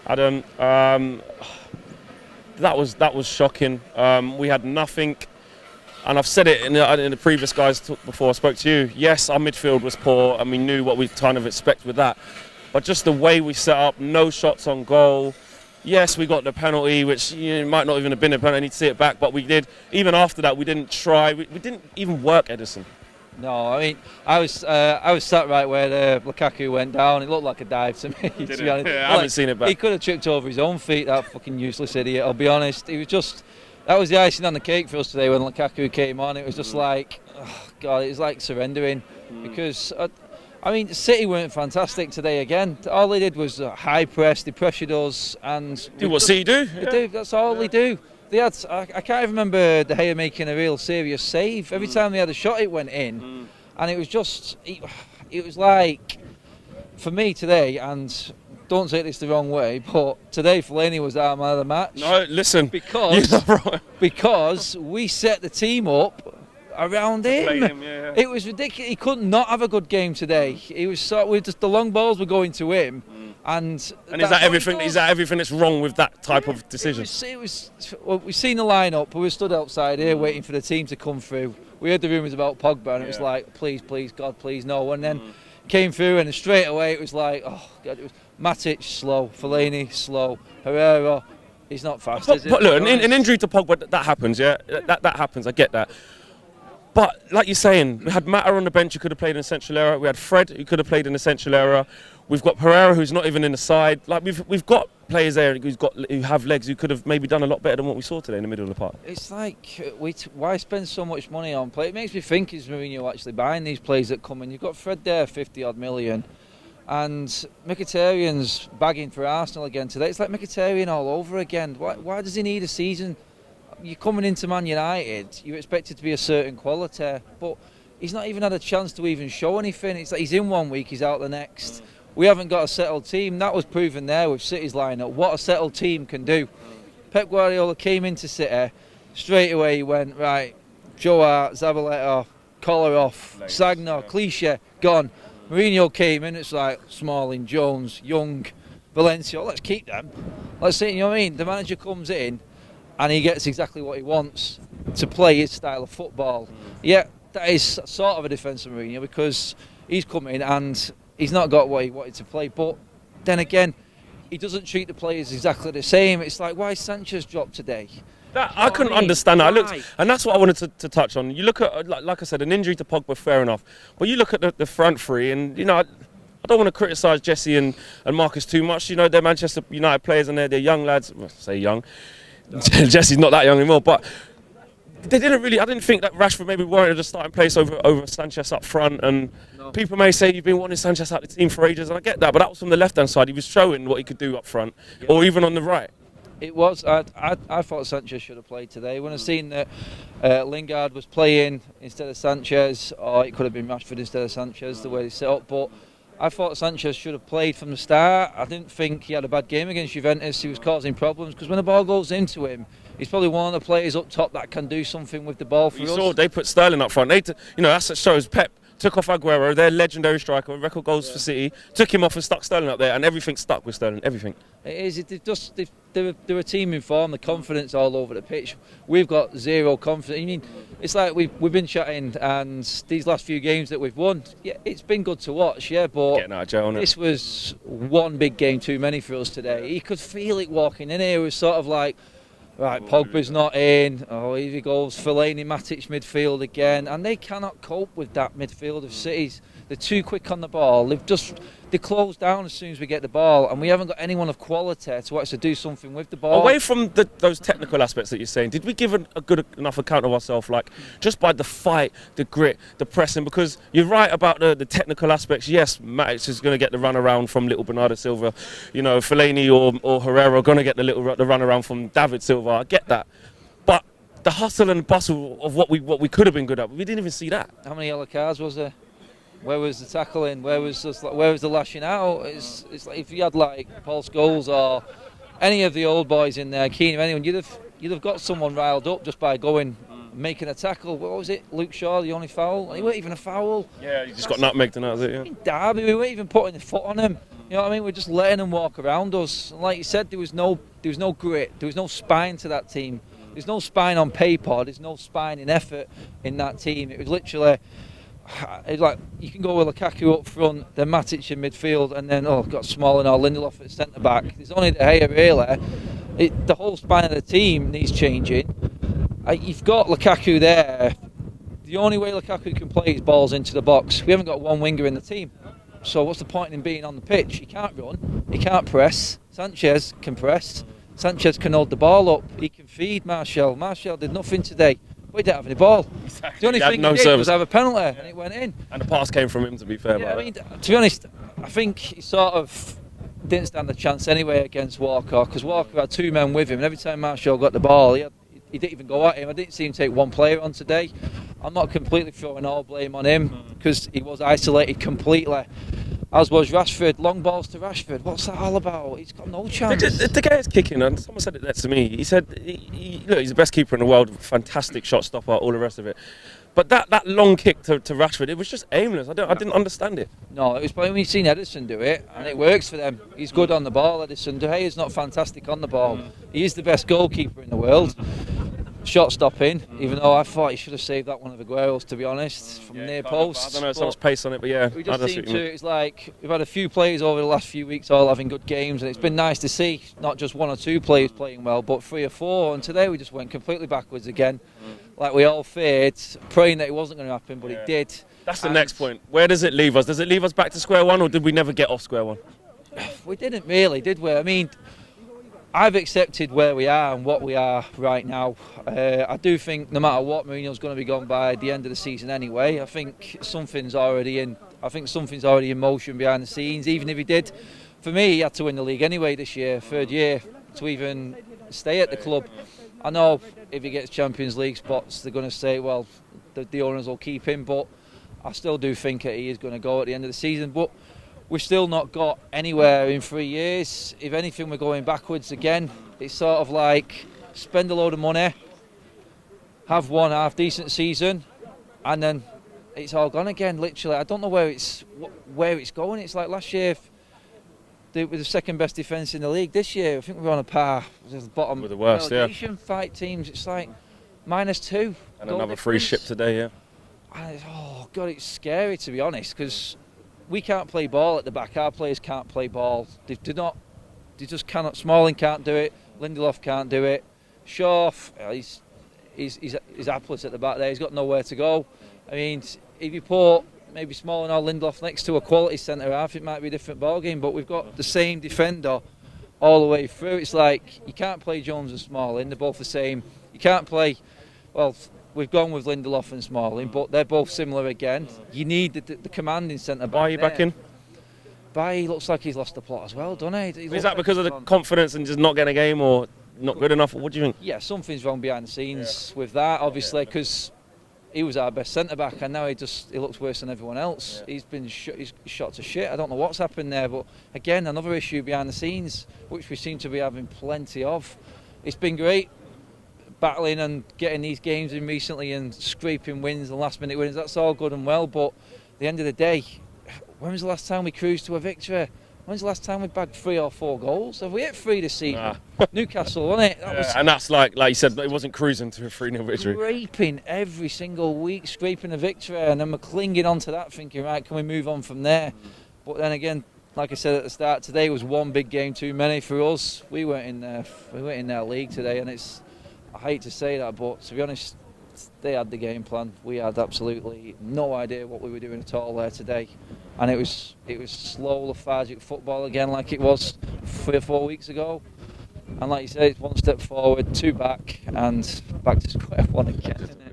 Adam, that was shocking. We had nothing, and I've said it in the previous guys before I spoke to you. Yes, our midfield was poor, and we knew what we kind of expect with that. But just the way we set up, no shots on goal. Yes, we got the penalty, which might not even have been a penalty. I need to see it back, but we did. Even after that, we didn't try. We didn't even work Edison. No, I mean, I was sat right where Lukaku went down. It looked like a dive to me. To be honest. Yeah, I haven't seen it back. He could have tripped over his own feet. That fucking useless idiot. I'll be honest. He was just. That was the icing on the cake for us today when Lukaku came on. It was just like, oh God, it was like surrendering because. I mean, City weren't fantastic today again. All they did was high press, they pressured us, and do what City do. They do. That's all they do. They had. I can't even remember De Gea making a real serious save. Every time they had a shot, it went in, and it was just. It was like, for me today, and don't take this the wrong way, but today Fellaini was our man of the match. No, listen, because we set the team up around him. Yeah. It was ridiculous. He could not have a good game today. He was just the long balls were going to him, and is that everything? Is that everything that's wrong with that type of decision? It was. Well, we've seen the lineup. We were stood outside here waiting for the team to come through. We heard the rumours about Pogba, and it was like, please, God, please, no. And then came through, and straight away it was like, oh God, it was Matic slow, Fellaini slow, Herrera. He's not fast. But look, an injury to Pogba, that happens. Yeah, that happens. I get that. But like you're saying, we had Mata on the bench who could have played in a central area. We had Fred who could have played in a central area. We've got Pereira who's not even in the side. Like we've got players there who have legs who could have maybe done a lot better than what we saw today in the middle of the park. It's like why spend so much money on play? It makes me think, is Mourinho actually buying these players that come in? You've got Fred there, 50 odd million, and Mkhitaryan's bagging for Arsenal again today. It's like Mkhitaryan all over again. Why does he need a season? You're coming into Man United, you're expected to be a certain quality, but he's not even had a chance to even show anything. It's like he's in 1 week, he's out the next. We haven't got a settled team. That was proven there with City's lineup, what a settled team can do. Pep Guardiola came into City, straight away he went, right, Joe Hart, Zabaleta, Kolarov, Sagna, Cliche, gone. Mourinho came in, it's like Smalling, Jones, Young, Valencia, let's keep them. Let's see, you know what I mean? The manager comes in, and he gets exactly what he wants to play his style of football. Yeah, that is sort of a defence of Mourinho because he's come in and he's not got what he wanted to play. But then again, he doesn't treat the players exactly the same. It's like, why Sanchez dropped today? I couldn't understand that. I looked, and that's what I wanted to touch on. You look at, like I said, an injury to Pogba, fair enough. But you look at the front three, and I don't want to criticise Jesse and Marcus too much. They're Manchester United players and they're young lads. Well, I say young. Jesse's not that young anymore, but they didn't really. I didn't think that Rashford maybe warranted a starting place over Sanchez up front. And people may say you've been wanting Sanchez out of the team for ages, and I get that. But that was from the left-hand side. He was showing what he could do up front, or even on the right. It was. I thought Sanchez should have played today. When I seen that Lingard was playing instead of Sanchez, or it could have been Rashford instead of Sanchez, the way they set up, but I thought Sanchez should have played from the start. I didn't think he had a bad game against Juventus. He was causing problems because when the ball goes into him, he's probably one of the players up top that can do something with the ball for us. You saw they put Sterling up front. That shows Pep took off Aguero, their legendary striker, record goals for City, took him off and stuck Sterling up there, and everything stuck with Sterling. Everything. It is. They're a team in form. The confidence all over the pitch. We've got zero confidence. I mean, it's like we've been chatting, and these last few games that we've won, yeah, it's been good to watch, yeah. But getting out of jail, this was one big game too many for us today. You could feel it walking in here. It was sort of like, right, Pogba's not in. Oh, here he goes. Fellaini, Matic midfield again, and they cannot cope with that midfield of City's. They're too quick on the ball. They close down as soon as we get the ball, and we haven't got anyone of quality to actually do something with the ball. Away from those technical aspects that you're saying, did we give a good enough account of ourselves, like just by the fight, the grit, the pressing? Because you're right about the technical aspects. Yes, Matic is going to get the run around from little Bernardo Silva. Fellaini or Herrera are going to get the run around from David Silva. I get that, but the hustle and bustle of what we could have been good at, we didn't even see that. How many yellow cards was there? Where was the tackling? Where was the lashing out? It's like if you had like Paul Scholes or any of the old boys in there, Keane, anyone, you'd have got someone riled up just by making a tackle. What was it? Luke Shaw, the only foul. He wasn't even a foul. Yeah, he just got nutmegged and that was it. Yeah. In Derby, we weren't even putting the foot on him. You know what I mean? We're just letting them walk around us. And like you said, there was no grit, there was no spine to that team. There's no spine on paper, there's no spine in effort in that team. It was literally, it's like you can go with Lukaku up front, then Matic in midfield, and then got Smalling or Lindelof at centre back. There's only De Gea really. The whole spine of the team needs changing. You've got Lukaku there. The only way Lukaku can play is balls into the box. We haven't got one winger in the team. So what's the point in him being on the pitch? He can't run, he can't press. Sanchez can press. Sanchez can hold the ball up. He can feed Martial. Martial did nothing today. But he didn't have any ball. Exactly. The only thing he did was have a penalty, and it went in. And the pass came from him, to be fair. Yeah, I mean, to be honest, I think he sort of didn't stand a chance anyway against Walker, because Walker had two men with him, and every time Martial got the ball, he didn't even go at him. I didn't see him take one player on today. I'm not completely throwing all blame on him, because he was isolated completely. As was Rashford. Long balls to Rashford. What's that all about? He's got no chance. The guy is kicking, and someone said it there to me. He said, look, he's the best keeper in the world, fantastic shot stopper, all the rest of it. But that long kick to Rashford, it was just aimless. I didn't understand it. No, it was when you've seen Edison do it, and it works for them. He's good on the ball, Edison. De Gea's not fantastic on the ball. He is the best goalkeeper in the world. Shot stopping, even though I thought he should have saved that one of Aguero's, to be honest, from near post. I don't know, so much pace on it, but yeah. We just seem to, it's like we've had a few players over the last few weeks all having good games, and it's been nice to see not just one or two players playing well, but three or four. And today we just went completely backwards again, like we all feared, praying that it wasn't going to happen, but it did. That's the next point. Where does it leave us? Does it leave us back to square one, or did we never get off square one? We didn't really, did we? I mean, I've accepted where we are and what we are right now. I do think no matter what, Mourinho's going to be gone by the end of the season anyway. I think something's already in motion behind the scenes. Even if he did, for me, he had to win the league anyway this year, third year, to even stay at the club. I know if he gets Champions League spots, they're going to say, well, the owners will keep him, but I still do think that he is going to go at the end of the season. But we've still not got anywhere in 3 years. If anything, we're going backwards again. It's sort of like spend a load of money, have one half decent season, and then it's all gone again. Literally, I don't know where it's going. It's like last year, with the second best defence in the league. This year, I think we're on a par with the bottom with the worst, relegation fight teams. It's like -2. And another free ship today, yeah. And it's scary, to be honest, because we can't play ball at the back. Our players can't play ball. They just cannot. Smalling can't do it. Lindelof can't do it. Shaw, he's hapless at the back there. He's got nowhere to go. I mean, if you put maybe Smalling or Lindelof next to a quality centre half, it might be a different ballgame. But we've got the same defender all the way through. It's like you can't play Jones and Smalling. They're both the same. You can't play. Well, we've gone with Lindelof and Smalling, but they're both similar again. You need the commanding centre back. Why are you back in? He looks like he's lost the plot as well, doesn't he? Is that because of the confidence and just not getting a game, or not good enough? Or what do you think? Yeah, something's wrong behind the scenes with that, obviously, because he was our best centre back, and now he looks worse than everyone else. He's been he's shot to shit. I don't know what's happened there, but again, another issue behind the scenes, which we seem to be having plenty of. It's been great battling and getting these games in recently and scraping wins and last minute wins. That's all good and well, but at the end of the day, when was the last time we cruised to a victory? When's the last time we bagged 3 or 4 goals? Have we hit 3 this season? Newcastle, wasn't it? And that's like you said, it wasn't cruising to a 3-0 victory. Scraping every single week, scraping a victory, and then we're clinging on to that, thinking, right, can we move on from there? But then again, like I said at the start, today was one big game too many for us. We weren't in their league today, and I hate to say that, but to be honest, they had the game plan. We had absolutely no idea what we were doing at all there today, and it was slow, lethargic football again, like it was 3 or 4 weeks ago. And like you said, it's 1 step forward, 2 back, and back to square one again.